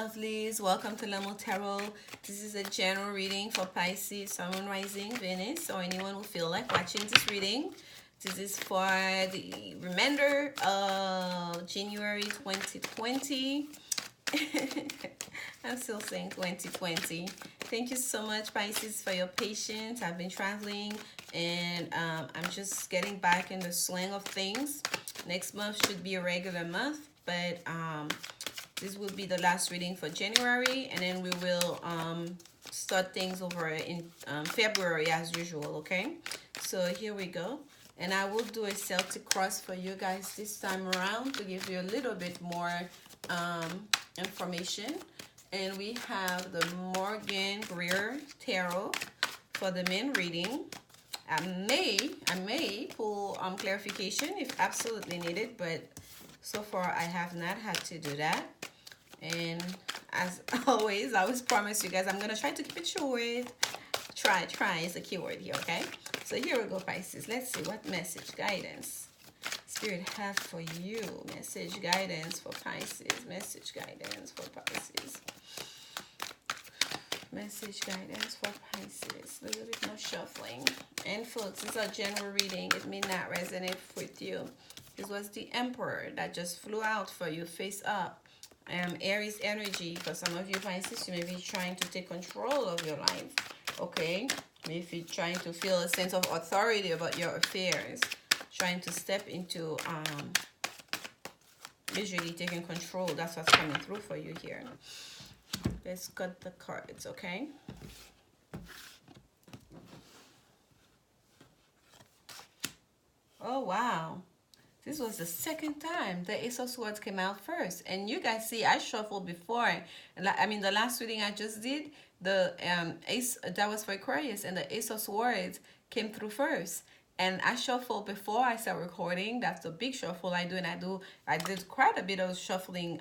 lovelies. Welcome to Lanmou Tarot. This is a general reading for Pisces, Sun, Moon, Rising, Venus, or anyone who feel like watching this reading. This is for the remainder of January 2020. I'm still saying 2020. Thank you so much, Pisces, for your patience. I've been traveling and I'm just getting back in the swing of things. Next month should be a regular month, but this will be the last reading for January, and then we will start things over in February as usual, okay? So here we go. And I will do a Celtic cross for you guys this time around to give you a little bit more information. And we have the Morgan Greer Tarot for the main reading. I may pull clarification if absolutely needed, but so far I have not had to do that. And as always, I always promise you guys I'm gonna try to keep it short. Try is the key word here, okay? So here we go, Pisces. Let's see what message guidance Spirit have for you. Message guidance for Pisces. Message guidance for Pisces. Message guidance for Pisces. A little bit more shuffling. And folks, this is a general reading. It may not resonate with you. This was the Emperor that just flew out for you, face up. Aries energy. For some of you, Pisces, you may be trying to take control of your life. Okay? Maybe if you're trying to feel a sense of authority about your affairs. Trying to step into visually taking control. That's what's coming through for you here. Let's cut the cards, okay? Oh, wow. This was the second time the Ace of Swords came out first. And you guys see, I shuffled before. I mean, the last reading I just did, the Ace, that was for Aquarius, and the Ace of Swords came through first. And I shuffled before I started recording. That's the big shuffle I do. And I did quite a bit of shuffling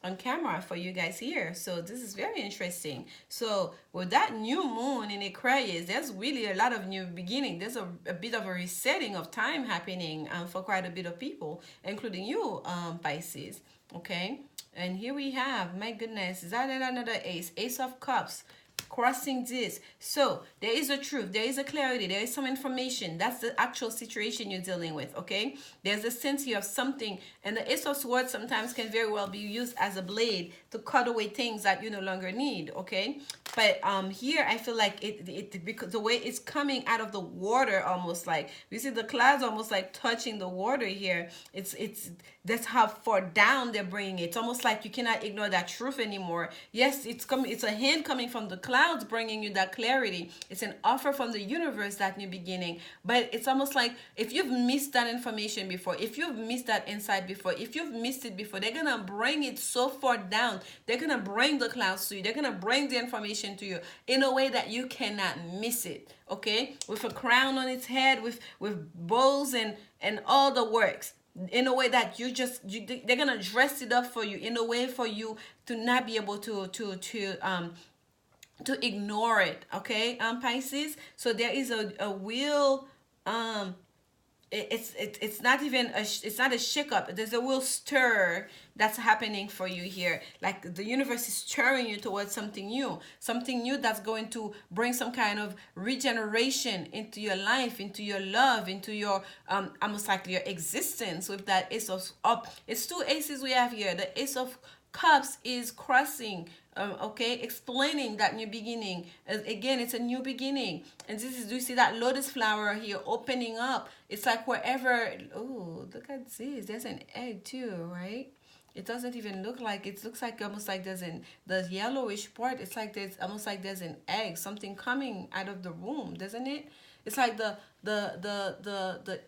on camera for you guys here. So this is very interesting. So with that new moon in Aquarius, there's really a lot of new beginning. There's a bit of a resetting of time happening for quite a bit of people, including you, Pisces. Okay. And here we have, my goodness, is that another ace? Ace of Cups. Crossing this. So there is a truth, there is a clarity, there is some information. That's the actual situation you're dealing with, okay? There's a sense here of something, and the Ace of Swords sometimes can very well be used as a blade to cut away things that you no longer need, okay? But here I feel like it because the way it's coming out of the water, almost like you see the clouds almost like touching the water here. It's that's how far down they're bringing it. It's almost like you cannot ignore that truth anymore. Yes, it's coming. It's a hand coming from the clouds bringing you that clarity. It's an offer from the universe, that new beginning. But it's almost like if you've missed that information before, if you've missed that insight before, if you've missed it before, they're gonna bring it so far down. They're gonna bring the clouds to you. They're gonna bring the information to you in a way that you cannot miss it. Okay, with a crown on its head, with bows and all the works, in a way that they're gonna dress it up for you in a way for you to not be able to ignore it. Okay, Pisces. So there is a will. It's not even it's not a shake up. There's a will stir that's happening for you here. Like the universe is stirring you towards something new that's going to bring some kind of regeneration into your life, into your love, into your almost like your existence. With that Ace of it's two aces we have here. The Ace of Cups is crossing, okay, explaining that new beginning. Again, it's a new beginning. And this is, do you see that lotus flower here opening up? It's like wherever, oh, look at this. There's an egg too, right? It doesn't even look like, it looks like almost like there's the yellowish part. It's like there's almost like there's an egg, something coming out of the womb, doesn't it? It's like the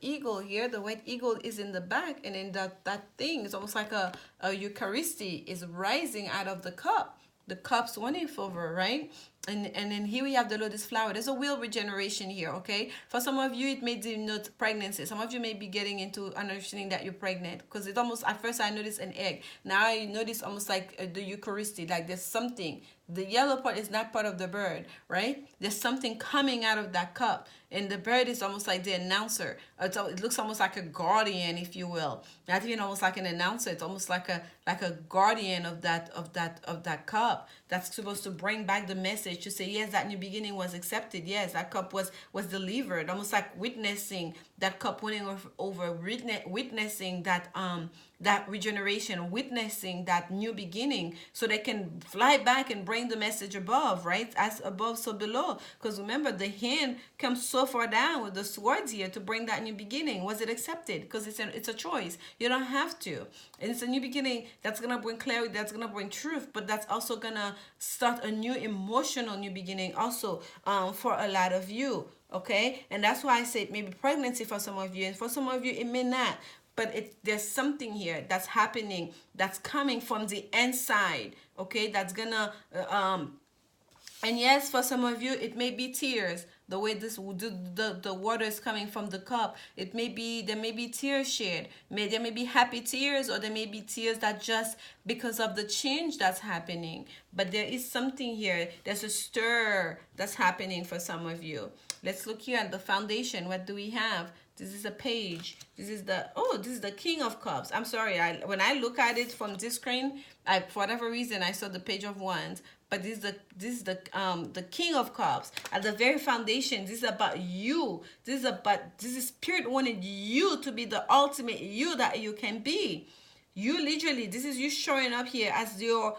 eagle here, the white eagle is in the back, and then that thing is almost like a Eucharisty is rising out of the cup. The cup's running over, right? And then here we have the lotus flower. There's a will regeneration here, okay? For some of you, it may denote pregnancy. Some of you may be getting into understanding that you're pregnant, because it almost, at first I noticed an egg. Now I notice almost like the Eucharisty, like there's something the yellow part is not part of the bird, right? There's something coming out of that cup, and the bird is almost like the announcer. It looks almost like a guardian, if you will. Not even almost like an announcer. It's almost like a guardian of that cup that's supposed to bring back the message to say, yes, that new beginning was accepted. Yes, that cup was delivered. Almost like witnessing that cup winning over, witnessing that regeneration, witnessing that new beginning, so they can fly back and bring the message above, right? As above, so below. Because remember, the hand comes so far down with the swords here to bring that new beginning. Was it accepted? Because it's a choice. You don't have to. And it's a new beginning that's going to bring clarity, that's going to bring truth, but that's also going to start a new emotional new beginning also for a lot of you. Okay, and that's why I say maybe pregnancy for some of you, and for some of you it may not, but there's something here that's happening, that's coming from the inside. Okay, that's gonna and yes, for some of you it may be tears. The way the water is coming from the cup, there may be tears shed. There may be happy tears, or there may be tears that just because of the change that's happening. But there is something here. There's a stir that's happening for some of you. Let's look here at the foundation. What do we have? This is a page. This is the King of Cups. I'm sorry. When I look at it from this screen, for whatever reason, I saw the Page of Wands. But this is the King of Cups. At the very foundation, this is about you. This is Spirit wanted you to be the ultimate you that you can be. You literally, this is you showing up here as your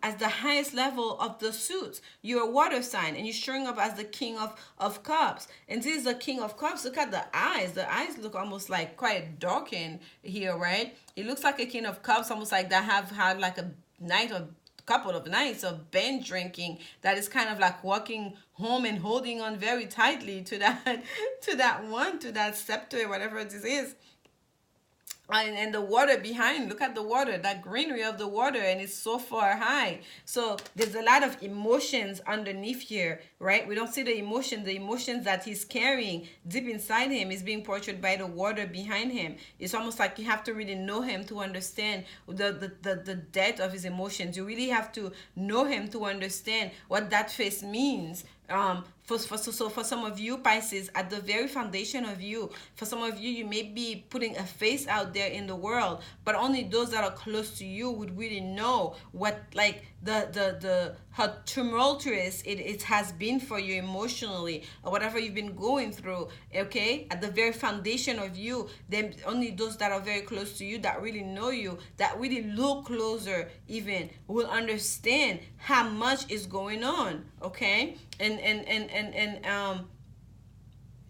as the highest level of the suits. You're a water sign, and you're showing up as the King of Cups. And this is the King of Cups. Look at the eyes. The eyes look almost like quite darkened here, right? It looks like a King of Cups, almost like that have had like a night or couple of nights of binge drinking, that is kind of like walking home and holding on very tightly to that scepter, whatever this is. And the water behind, look at the water, that greenery of the water, and it's so far high. So there's a lot of emotions underneath here, right? We don't see the emotions that he's carrying deep inside him is being portrayed by the water behind him. It's almost like you have to really know him to understand the depth of his emotions. You really have to know him to understand what that face means. For some of you, Pisces, at the very foundation of you, for some of you, you may be putting a face out there in the world, but only those that are close to you would really know what, like, how tumultuous it has been for you emotionally, or whatever you've been going through. Okay, at the very foundation of you, then only those that are very close to you, that really know you, that really look closer even, will understand how much is going on. Okay,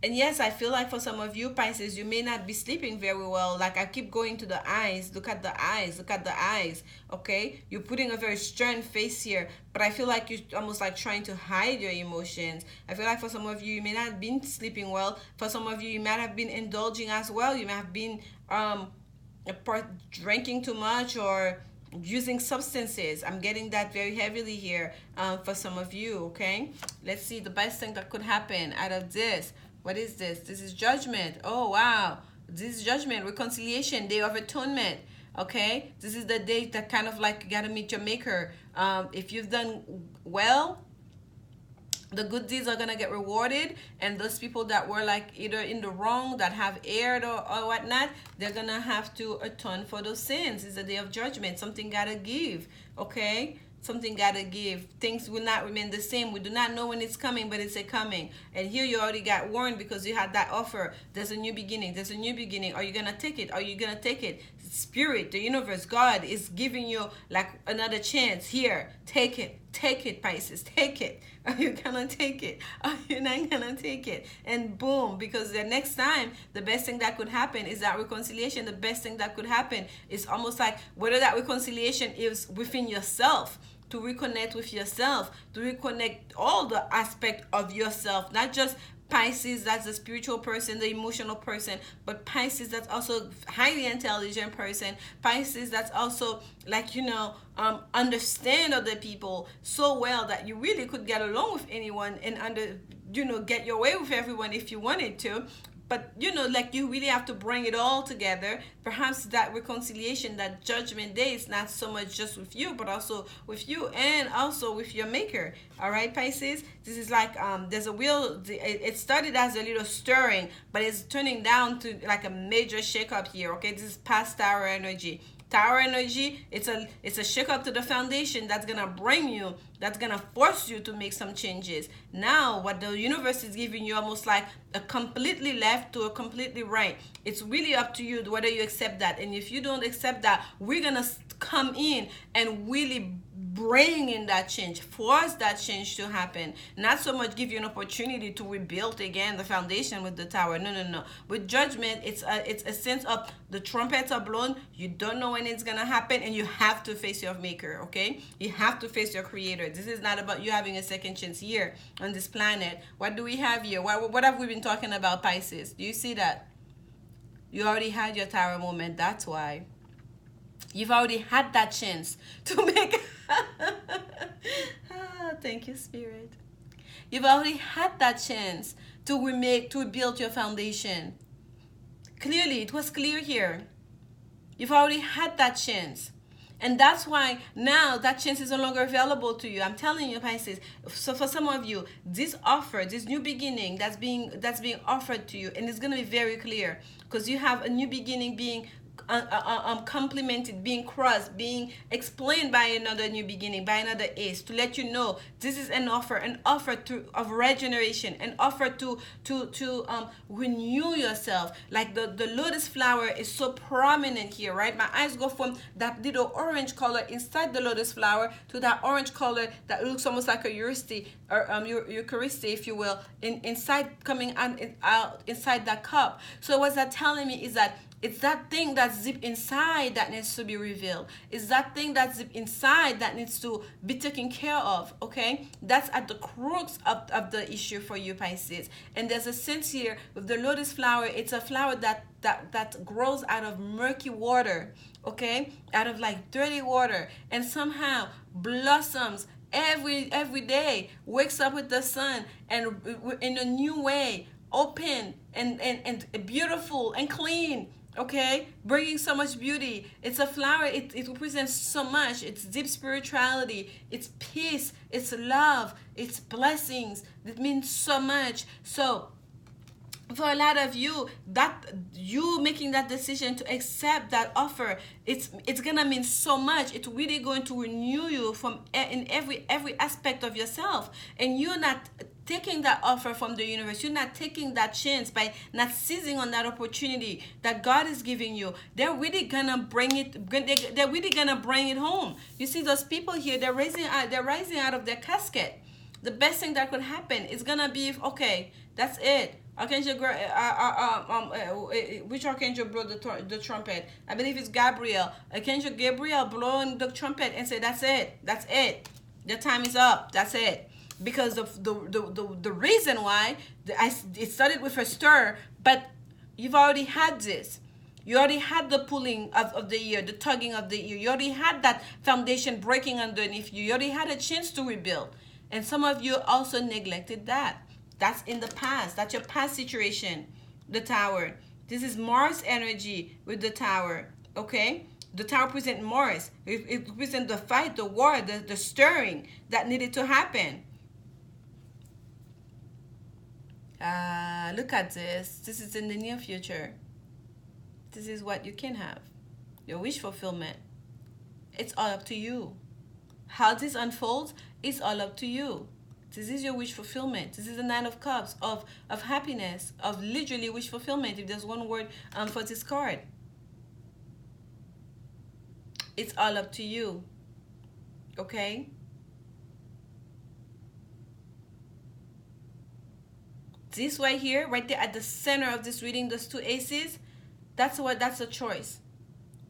and yes, I feel like for some of you, Pisces, you may not be sleeping very well. Like, I keep going to the eyes. Look at the eyes. Look at the eyes. Okay? You're putting a very stern face here. But I feel like you're almost like trying to hide your emotions. I feel like for some of you, you may not have been sleeping well. For some of you, you might have been indulging as well. You may have been drinking too much or using substances. I'm getting that very heavily here for some of you. Okay? Let's see the best thing that could happen out of this. What is this? This is Judgment. Oh, wow. This is Judgment, reconciliation, Day of Atonement. Okay? This is the day that kind of like you got to meet your maker. If you've done well, the good deeds are going to get rewarded. And those people that were like either in the wrong, that have erred or whatnot, they're going to have to atone for those sins. It's a day of judgment. Something got to give. Okay? Something gotta give. Things will not remain the same. We do not know when it's coming, but it's a coming. And here you already got warned because you had that offer. There's a new beginning. There's a new beginning. Are you gonna take it? Are you gonna take it? Spirit, the universe, God is giving you like another chance. Here, take it. Take it, Pisces. Take it. Are you gonna take it? Are you not gonna take it? And boom, because the next time, the best thing that could happen is that reconciliation. The best thing that could happen is almost like whether that reconciliation is within yourself, to reconnect with yourself, to reconnect all the aspect of yourself, not just Pisces, that's the spiritual person, the emotional person, but Pisces, that's also highly intelligent person. Pisces, that's also like, understand other people so well that you really could get along with anyone and get your way with everyone if you wanted to. but you know, like you really have to bring it all together. Perhaps that reconciliation, that judgment day is not so much just with you, but also with you and also with your maker. All right, Pisces, this is like there's a real, it started as a little stirring, but it's turning down to like a major shake up here. Okay, this is past tower energy. Tower energy, it's a shake up to the foundation that's gonna bring you, that's gonna force you to make some changes. Now what the universe is giving you, almost like a completely left to a completely right. It's really up to you whether you accept that. And if you don't accept that, we're gonna come in and really bring in that change, force that change to happen. Not so much give you an opportunity to rebuild again the foundation with the tower. No, no, no. With judgment, it's a sense of the trumpets are blown. You don't know when it's gonna happen, and you have to face your maker. Okay, you have to face your creator. This is not about you having a second chance here on this planet. What do we have here? What have we been talking about, Pisces? Do you see that? You already had your tower moment. That's why. You've already had that chance to make. Thank you, Spirit. You've already had that chance to remake, to rebuild your foundation. Clearly, it was clear here. You've already had that chance. And that's why now that chance is no longer available to you. I'm telling you, Pisces. So for some of you, this offer, this new beginning that's being offered to you, and it's going to be very clear because you have a new beginning being complemented, being crossed, being explained by another new beginning, by another ace, to let you know this is an offer of regeneration, an offer to renew yourself. Like the lotus flower is so prominent here, right? My eyes go from that little orange color inside the lotus flower to that orange color that looks almost like a Eucharistic, or Eucharistic, if you will, inside, coming out inside that cup. So what's that telling me is that it's that thing that's deep inside that needs to be revealed. It's that thing that's deep inside that needs to be taken care of, okay? That's at the crux of the issue for you, Pisces. And there's a sense here with the lotus flower. It's a flower that grows out of murky water, okay? Out of like dirty water, and somehow blossoms every day, wakes up with the sun, and in a new way, open and beautiful and clean. Okay, bringing so much beauty. It's a flower. It represents so much. It's deep spirituality. It's peace. It's love. It's blessings. It means so much. So for a lot of you, that you making that decision to accept that offer, it's gonna mean so much. It's really going to renew you from in every aspect of yourself. And you're not taking that offer from the universe. You're not taking that chance by not seizing on that opportunity that God is giving you. They're really gonna bring it. They're really gonna bring it home. You see those people here. They're rising out of their casket. The best thing that could happen is gonna be if, okay, that's it. Archangel, which archangel blew the trumpet? I believe it's Gabriel. Archangel Gabriel blowing the trumpet and say, that's it. That's it. The time is up. That's it. Because of the reason why it started with a stir, but you've already had this. You already had the pulling of the ear, the tugging of the ear. You already had that foundation breaking underneath you. You already had a chance to rebuild. And some of you also neglected that. That's in the past. That's your past situation. The tower. This is Mars energy with the tower. Okay? The tower represents Mars. It represents the fight, the war, the stirring that needed to happen. Look at this. This is in the near future. This is what you can have. Your wish fulfillment. It's all up to you. How this unfolds is all up to you. This is your wish fulfillment. This is the Nine of Cups of happiness, of literally wish fulfillment. If there's one word for this card. It's all up to you. Okay? This right here, right there at the center of this reading, those two aces, that's a choice.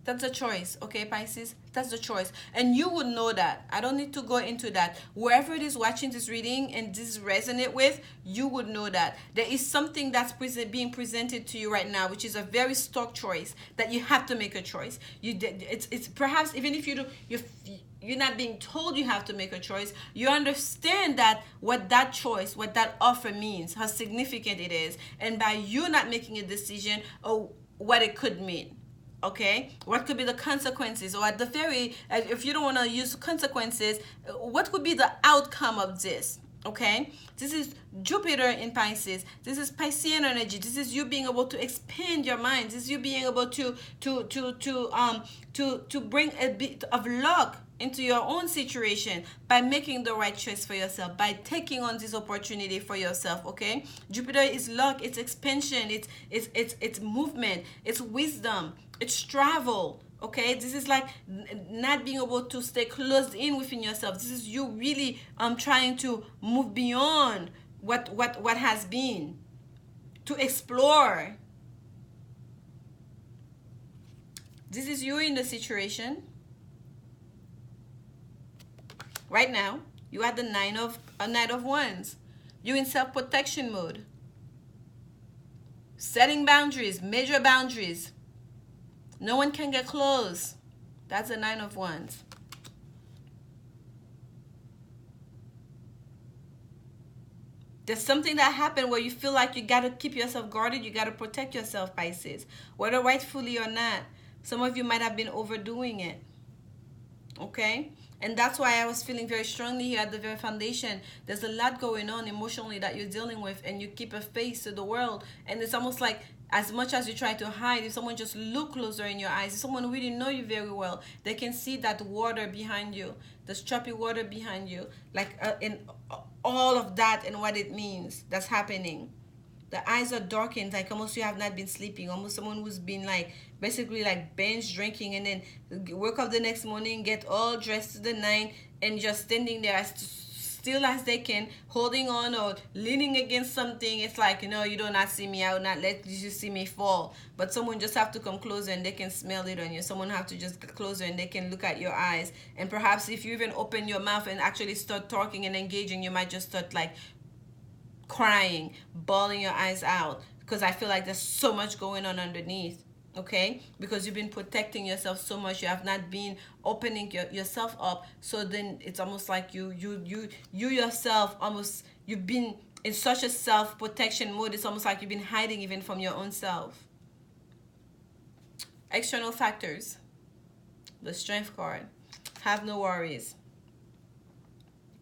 That's a choice, okay, Pisces? That's the choice. And you would know that. I don't need to go into that. Whoever it is watching this reading and this resonate with, you would know that. There is something that's being presented to you right now, which is a very stark choice that you have to make a choice. It's perhaps, even if you do, you're not being told you have to make a choice. You understand that what that choice, what that offer means, how significant it is, and by you not making a decision, or what it could mean. Okay, what could be the consequences, or at the very, if you don't want to use consequences, what could be the outcome of this? Okay, this is Jupiter in Pisces. This is Piscean energy. This is you being able to expand your mind. This is you being able to bring a bit of luck into your own situation by making the right choice for yourself, by taking on this opportunity for yourself. Okay, Jupiter is luck, it's expansion, it's movement, it's wisdom, it's travel. Okay, this is like not being able to stay closed in within yourself. This is you really trying to move beyond what has been, to explore. This is you in the situation right now. You are the Knight of Wands. You in self-protection mode, setting boundaries, major boundaries. No one can get close. That's the Nine of Wands. There's something that happened where you feel like you got to keep yourself guarded. You got to protect yourself, Pisces. Whether rightfully or not. Some of you might have been overdoing it. Okay? And that's why I was feeling very strongly here at the very foundation. There's a lot going on emotionally that you're dealing with, and you keep a face to the world. And it's almost like, as much as you try to hide, if someone just look closer in your eyes, if someone really know you very well, they can see that water behind you, this choppy water behind you, like in all of that and what it means that's happening. The eyes are darkened, like almost you have not been sleeping, almost someone who's been like basically like binge drinking, and then wake up the next morning, get all dressed to the nine, and just standing there as still as they can, holding on or leaning against something. It's like, you know, you do not see me, I will not let you see me fall. But someone just have to come closer and they can smell it on you. Someone have to just get closer and they can look at your eyes. And perhaps if you even open your mouth and actually start talking and engaging, you might just start like crying, bawling your eyes out, because I feel like there's so much going on underneath. Okay, because you've been protecting yourself so much, you have not been opening yourself up. So then it's almost like you yourself, almost you've been in such a self-protection mode. It's almost like you've been hiding even from your own self. External factors. The Strength card. Have no worries.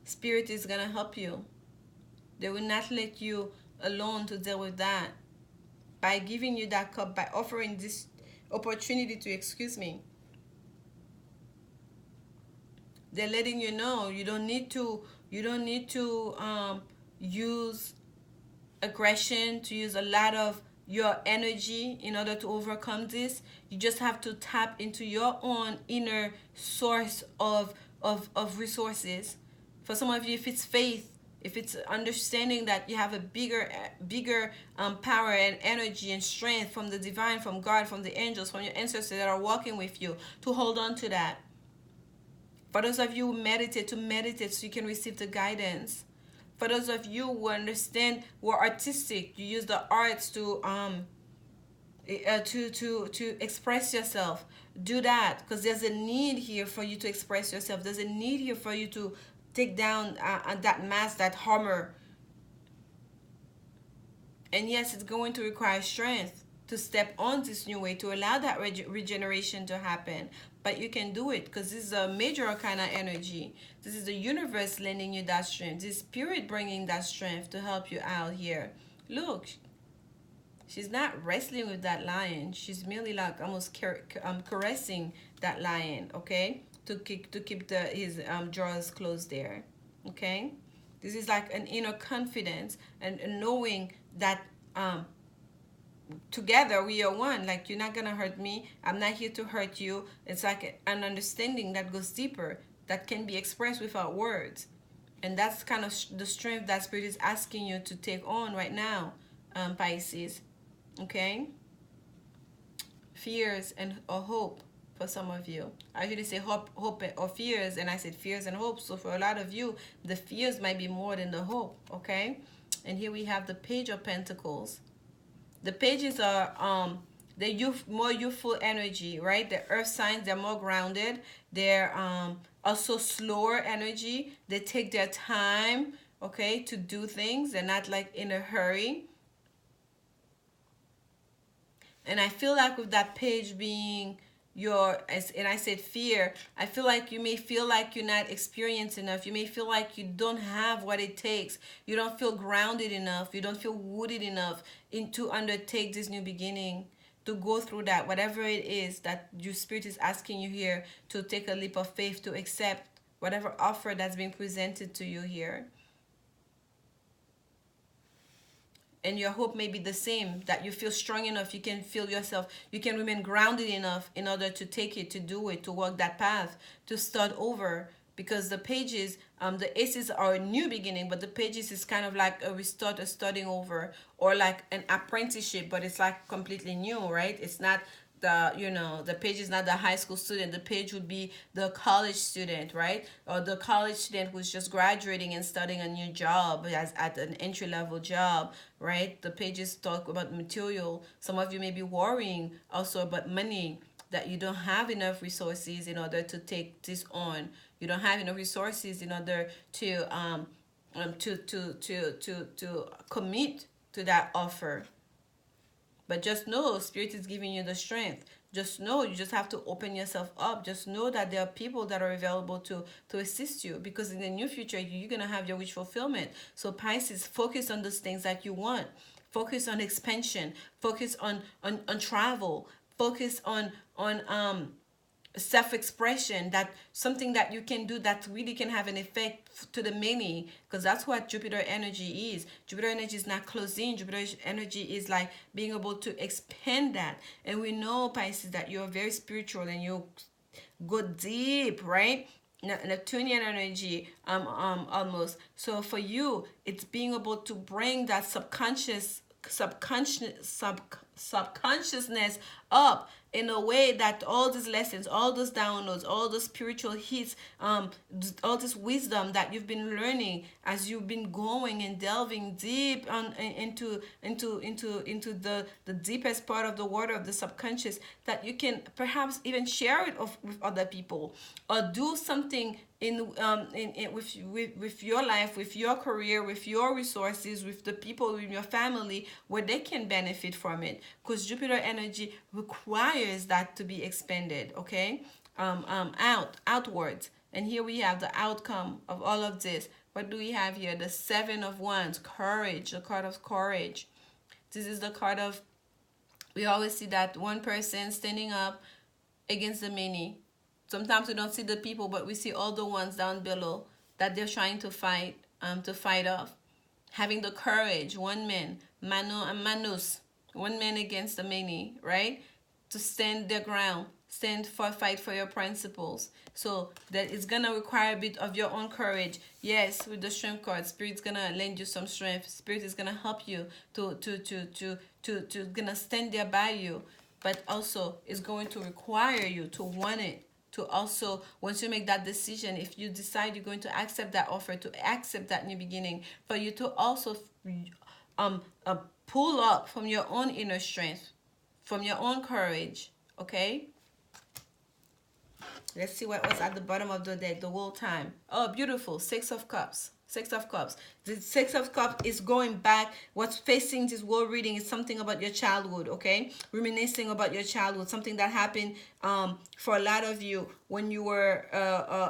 Spirit is gonna help you. They will not let you alone to deal with that. By giving you that cup, by offering this opportunity to, they're letting you know you don't need to use aggression, to use a lot of your energy in order to overcome this. You just have to tap into your own inner source of resources. For some of you, if it's faith, if it's understanding that you have a bigger power and energy and strength from the divine, from God, from the angels, from your ancestors that are walking with you, to hold on to that. For those of you who meditate, to meditate so you can receive the guidance. For those of you who understand, who are artistic, you use the arts to express yourself. Do that, because there's a need here for you to express yourself. There's a need here for you to take down that mask, that armor. And yes, it's going to require strength to step on this new way, to allow that regeneration to happen. But you can do it, because this is a major arcana energy. This is the universe lending you that strength. This spirit bringing that strength to help you out here. Look, she's not wrestling with that lion. She's merely like almost caressing that lion, okay? To keep his jaws closed there. Okay, this is like an inner confidence and knowing that together we are one. Like, you're not gonna hurt me, I'm not here to hurt you. It's like an understanding that goes deeper, that can be expressed without words. And that's kind of the strength that Spirit is asking you to take on right now, Pisces. Okay, fears and or hope. For some of you, I usually say hope or fears, and I said fears and hope. So for a lot of you, the fears might be more than the hope. Okay, and here we have the Page of Pentacles. The pages are they're more youthful energy, right? The earth signs, they're more grounded. They're also slower energy. They take their time, okay, to do things. They're not like in a hurry. And I feel like with that page being and I said fear, I feel like you may feel like you're not experienced enough. You may feel like you don't have what it takes. You don't feel grounded enough. You don't feel rooted enough to undertake this new beginning, to go through that, whatever it is that your spirit is asking you here, to take a leap of faith, to accept whatever offer that's being presented to you here. And your hope may be the same, that you feel strong enough, you can feel yourself, you can remain grounded enough in order to take it, to do it, to walk that path, to start over. Because the pages, the aces are a new beginning, but the pages is kind of like a restart, a starting over, or like an apprenticeship, but it's like completely new, right? It's not the page is not the high school student. The page would be the college student, right? Or the college student who's just graduating and starting a new job, as at an entry level job, right? The pages talk about material. Some of you may be worrying also about money, that you don't have enough resources in order to take this on. You don't have enough resources in order to commit to that offer. But just know, Spirit is giving you the strength. Just know, you just have to open yourself up. Just know that there are people that are available to assist you, because in the near future, you're going to have your wish fulfillment. So Pisces, focus on those things that you want. Focus on expansion. Focus on travel. Focus on self-expression, that something that you can do that really can have an effect to the many, because that's what Jupiter energy is. Jupiter energy is not closing. Jupiter energy is like being able to expand that. And we know, Pisces, that you're very spiritual and you go deep, right? Neptunian energy, almost. So for you, it's being able to bring that subconsciousness up in a way that all these lessons, all those downloads, all those spiritual hits, all this wisdom that you've been learning as you've been going and delving deep into the deepest part of the water of the subconscious, that you can perhaps even share it with other people, or do something with your life, with your career, with your resources, with the people in your family, where they can benefit from it, because Jupiter energy requires that to be expanded, okay? Outwards. And here we have the outcome of all of this. What do we have here? The Seven of Wands, courage, the card of courage. This is the card of, we always see that one person standing up against the many. Sometimes we don't see the people, but we see all the ones down below that they're trying to fight off. Having the courage, one man, mano and manus, one man against the many, right? To stand their ground, fight for your principles. So that it's gonna require a bit of your own courage. Yes, with the strength card, Spirit's gonna lend you some strength. Spirit is gonna help you to gonna stand there by you, but also it's going to require you to want it. To also, once you make that decision, if you decide you're going to accept that offer, to accept that new beginning, for you to also pull up from your own inner strength, from your own courage, okay? Let's see what was at the bottom of the deck the whole time. Oh, beautiful. Six of Cups. Six of Cups. The Six of Cups is going back. What's facing this world reading is something about your childhood, okay? Reminiscing about your childhood. Something that happened for a lot of you when you were,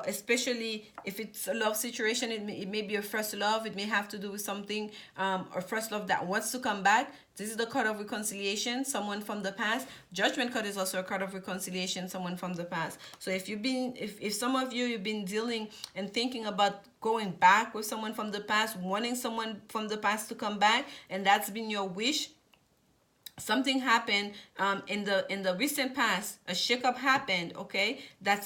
especially if it's a love situation, it may be a first love. It may have to do with something, or first love that wants to come back. This is the card of reconciliation, someone from the past. Judgment card is also a card of reconciliation, someone from the past. So if some of you, you've been dealing and thinking about going back with someone from the past, wanting someone from the past to come back, and that's been your wish, something happened in the recent past. A shakeup happened, okay? That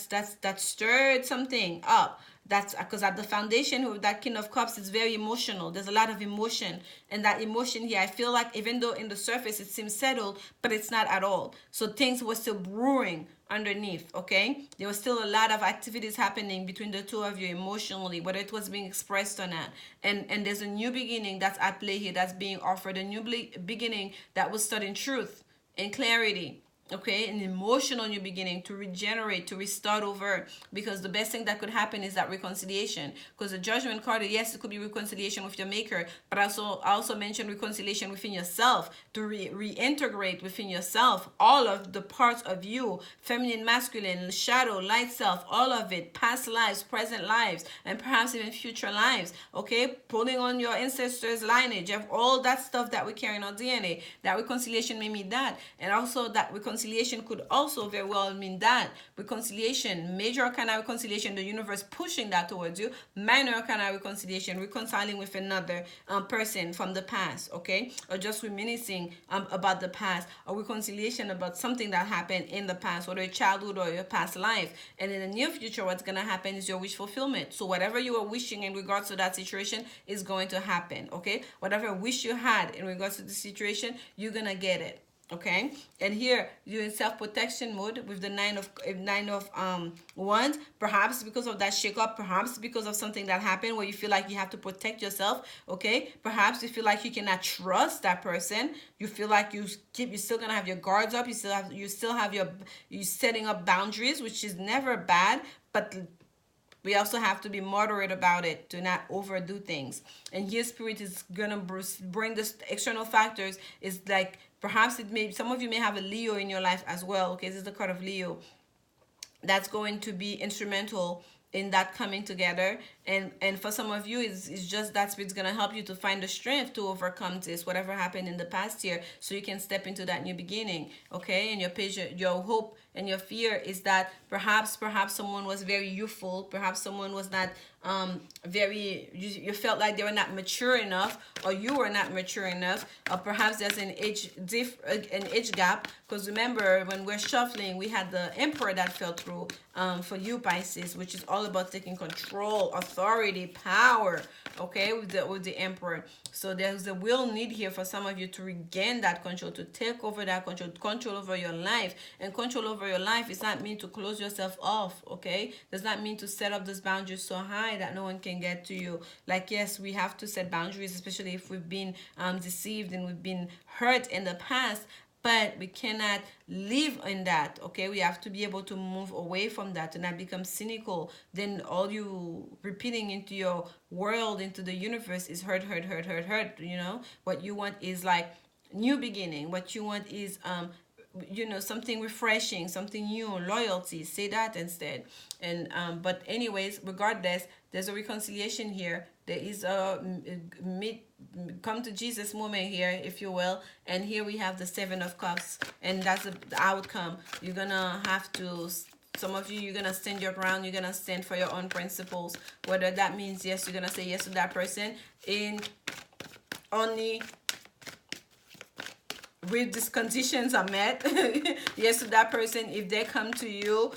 stirred something up. That's because at the foundation of that King of Cups is very emotional. There's a lot of emotion, and that emotion here, I feel like even though in the surface it seems settled, but it's not at all. So things were still brewing underneath, okay? There was still a lot of activities happening between the two of you emotionally, whether it was being expressed or not. And there's a new beginning that's at play here, that's being offered, a new beginning that will start in truth and clarity, okay, an emotional new beginning, to regenerate, to restart over, because the best thing that could happen is that reconciliation. Because the judgment card, yes, it could be reconciliation with your maker, but I also mentioned reconciliation within yourself, to reintegrate within yourself all of the parts of you, feminine, masculine, shadow, light self, all of it, past lives, present lives, and perhaps even future lives, okay, pulling on your ancestors' lineage of all that stuff that we carry in our DNA. That reconciliation may mean that. And also that reconciliation could also very well mean that reconciliation, major arcana reconciliation, the universe pushing that towards you, minor arcana reconciliation, reconciling with another person from the past, okay, or just reminiscing about the past, or reconciliation about something that happened in the past, whether your childhood or your past life. And in the near future, what's going to happen is your wish fulfillment. So whatever you are wishing in regards to that situation is going to happen, okay? Whatever wish you had in regards to the situation, you're going to get it. Okay, and here you're in self-protection mode with the nine of wands, perhaps because of that shake-up, perhaps because of something that happened where you feel like you have to protect yourself. Okay, perhaps you feel like you cannot trust that person, you feel like you're still gonna have your guards up, you still have you setting up boundaries, which is never bad, but we also have to be moderate about it, to not overdo things. And here spirit is gonna bring this external factors. Is like perhaps it may, some of you may have a Leo in your life as well. Okay, this is the card of Leo. That's going to be instrumental in that coming together. And for some of you, it's just that spirit's gonna help you to find the strength to overcome this, whatever happened in the past year, so you can step into that new beginning. Okay, and your hope and your fear is that perhaps someone was very youthful, perhaps someone was not you felt like they were not mature enough, or you were not mature enough, or perhaps there's an age gap. Because remember, when we're shuffling, we had the Emperor that fell through for you, Pisces, which is all about taking control, authority, power, okay, with the Emperor. So there's a real need here for some of you to regain that control, to take over that control over your life. And control over your life is not mean to close yourself off, okay? Does not mean to set up those boundaries so high that no one can get to you. Like, yes, we have to set boundaries, especially if we've been deceived and we've been hurt in the past, but we cannot live in that, okay? We have to be able to move away from that, and not become cynical. Then all you repeating into your world, into the universe, is hurt, you know? What you want is like new beginning. What you want is something refreshing, something new, loyalty. Say that instead. And but anyways, regardless, there's a reconciliation here. There is a come to Jesus moment here, if you will. And here we have the Seven of Cups, and that's the outcome. You're gonna have to, some of you, you're gonna stand your ground, you're gonna stand for your own principles. Whether that means yes, you're gonna say yes to that person in only with these conditions are met. Yes to that person if they come to you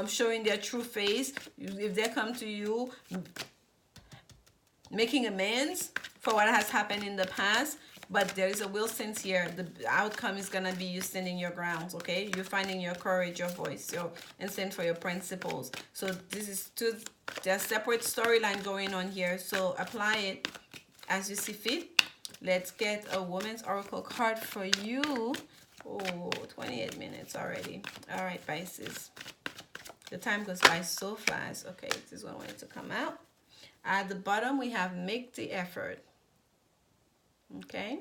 showing their true face, if they come to you making amends for what has happened in the past. But there is a will sense here. The outcome is gonna be you standing your grounds, okay? You're finding your courage, your voice, and stand for your principles. So this is there's separate storyline going on here. So apply it as you see fit. Let's get a woman's oracle card for you. Oh, 28 minutes already. All right, Pisces. The time goes by so fast. Okay, this is one way to come out. At the bottom, we have make the effort. Okay.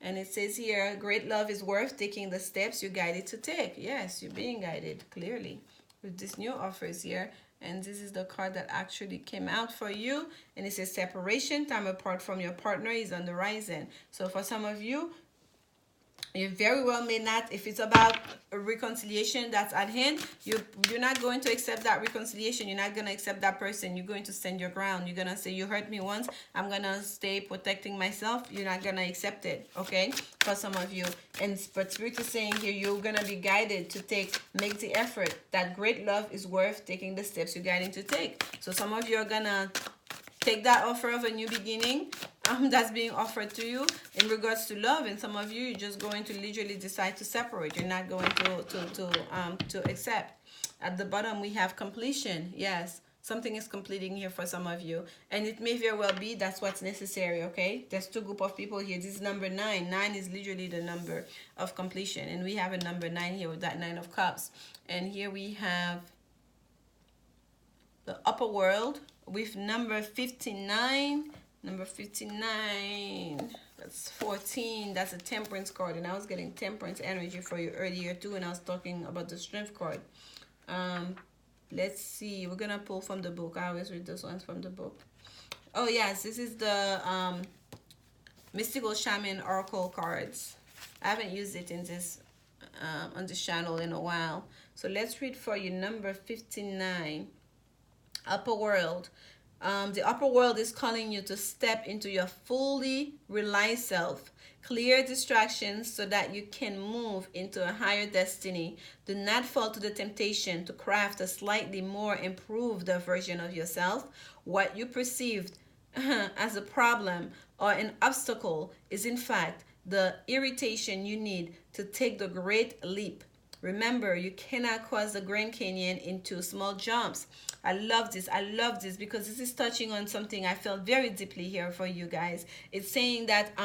And it says here, great love is worth taking the steps you're guided to take. Yes, you're being guided, clearly, with this new offers here. And this is the card that actually came out for you. And it says separation, time apart from your partner is on the horizon. So for some of you, you very well may not, if it's about a reconciliation that's at hand, you're not going to accept that reconciliation. You're not going to accept that person. You're going to stand your ground. You're going to say, you hurt me once, I'm going to stay protecting myself. You're not going to accept it, okay, for some of you. And but Spirit is saying here, you're going to be guided to make the effort. That great love is worth taking the steps you're guiding to take. So some of you are going to take that offer of a new beginning that's being offered to you in regards to love, and some of you, you're just going to literally decide to separate. You're not going to accept. At the bottom, we have completion. Yes, Something is completing here for some of you, and it may very well be that's what's necessary. Okay, there's two group of people here. This is number 9. 9 is literally the number of completion, and we have a number 9 here with that 9 of cups. And here we have the upper world with number 59. Number 59, that's 14. That's a temperance card, and I was getting temperance energy for you earlier too, and I was talking about the strength card. Let's see, we're gonna pull from the book. I always read those ones from the book. Oh yes, this is the mystical shaman oracle cards. I haven't used it in this on this channel in a while, so let's read for you number 59, upper world. The upper world is calling you to step into your fully realized self. Clear distractions so that you can move into a higher destiny. Do not fall to the temptation to craft a slightly more improved version of yourself. What you perceived as a problem or an obstacle is in fact the irritation you need to take the great leap. Remember, you cannot cross the Grand Canyon in 2 small jumps. I love this. I love this because this is touching on something I felt very deeply here for you guys. It's saying that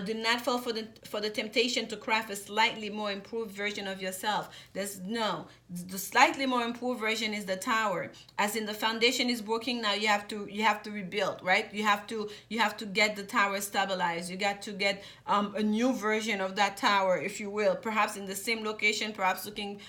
do not fall for the temptation to craft a slightly more improved version of yourself. The slightly more improved version is the tower. As in, the foundation is broken now. You have to rebuild, right? You have to get the tower stabilized. You got to get a new version of that tower, if you will. Perhaps in the same location, perhaps looking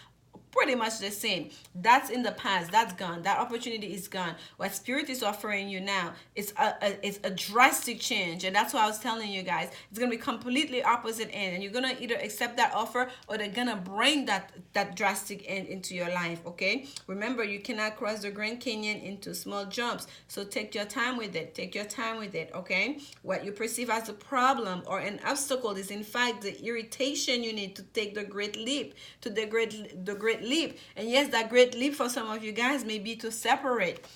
pretty much the same. That's in the past. That's gone. That opportunity is gone. What spirit is offering you now is a drastic change, and that's what I was telling you guys. It's gonna be completely opposite end, and you're gonna either accept that offer or they're gonna bring that drastic end into your life. Okay, remember, you cannot cross the Grand Canyon into small jumps, so take your time with it. Take your time with it. Okay, what you perceive as a problem or an obstacle is in fact the irritation you need to take the great leap, to the great leap. And yes, that great leap for some of you guys may be to separate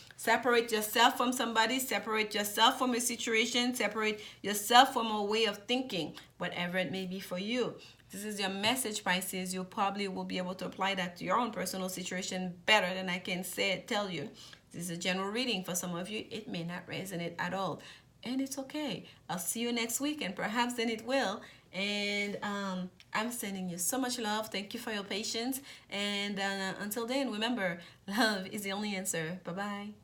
yourself from somebody, separate yourself from a situation, separate yourself from a way of thinking, whatever it may be for you. This is your message, Pisces. You probably will be able to apply that to your own personal situation better than I can tell you. This is a general reading. For some of you, it may not resonate at all, and it's okay. I'll see you next week, and perhaps then it will. And I'm sending you so much love. Thank you for your patience. And until then, remember, love is the only answer. Bye-bye.